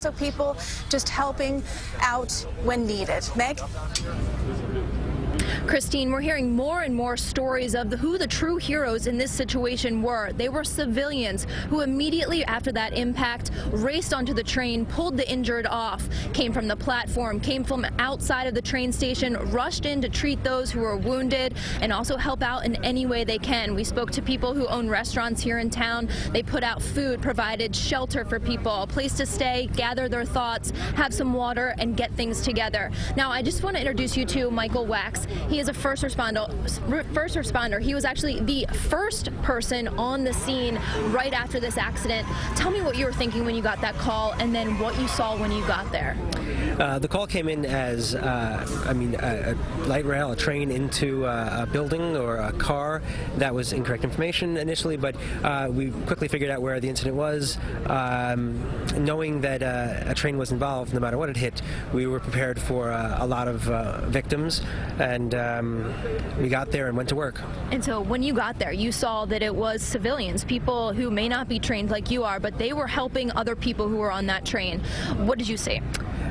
also people just helping out when needed. Meg? Christine, we're hearing more and more stories of who the true heroes in this situation were. They were civilians who immediately after that impact raced onto the train, pulled the injured off, came from the platform, came from outside of the train station, rushed in to treat those who were wounded and also help out in any way they can. We spoke to people who own restaurants here in town. They put out food, provided shelter for people, a place to stay, gather their thoughts, have some water, and get things together. Now, I just want to introduce you to Michael Wax. He is a first responder. He was actually the first person on the scene right after this accident. Tell me what you were thinking when you got that call and then what you saw when you got there. The call came in as, a light rail, a train into a building or a car. That was incorrect information initially, but we quickly figured out where the incident was. Knowing that a train was involved, no matter what it hit, we were prepared for a lot of victims, and we got there and went to work. And so when you got there, you saw that it was civilians, people who may not be trained like you are, but they were helping other people who were on that train. What did you see?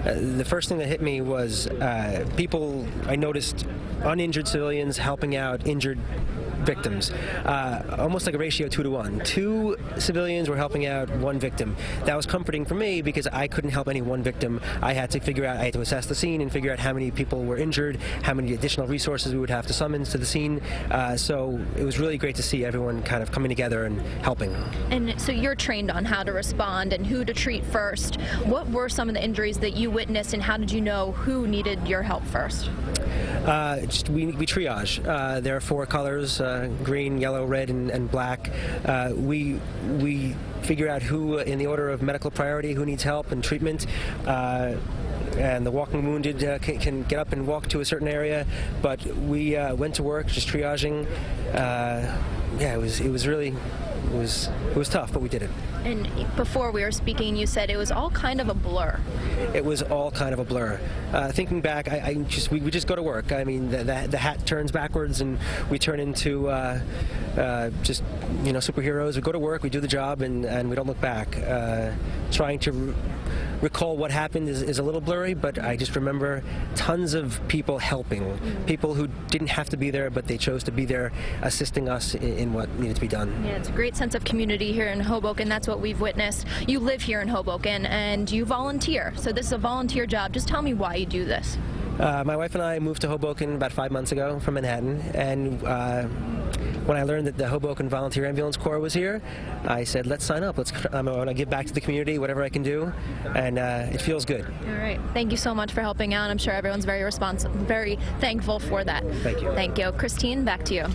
The first thing that hit me was I noticed uninjured civilians helping out injured victims, almost like a ratio 2 to 1. 2 civilians were helping out 1 victim. That was comforting for me because I couldn't help any one victim. I had to assess the scene and figure out how many people were injured, how many additional resources we would have to summon to the scene. So it was really great to see everyone kind of coming together and helping. And so you're trained on how to respond and who to treat first. What were some of the injuries that you witnessed, and how did you know who needed your help first? We triage. There are 4 colors, green, yellow, red, and black. We figure out who, in the order of medical priority, who needs help and treatment. And the walking wounded can get up and walk to a certain area, but we went to work just triaging. It was tough, but we did it. And before we were speaking, you said it was all kind of a blur. It was all kind of a blur. Thinking back, we just go to work. I mean, the hat turns backwards, and we turn into superheroes. We go to work, we do the job, and we don't look back. Trying to recall what happened is a little blurry, but I just remember tons of people helping, people who didn't have to be there, but they chose to be there, assisting us in what needed to be done. Yeah, it's a great sense of community here in Hoboken. That's what we've witnessed. You live here in Hoboken, and you volunteer. So this is a volunteer job. Just tell me why you do this. My wife and I moved to Hoboken about 5 months ago from Manhattan, and when I learned that the Hoboken Volunteer Ambulance Corps was here, I said, let's sign up. I want to give back to the community, whatever I can do, and it feels good. All right. Thank you so much for helping out. I'm sure everyone's very thankful for that. Thank you. Thank you. Christine, back to you.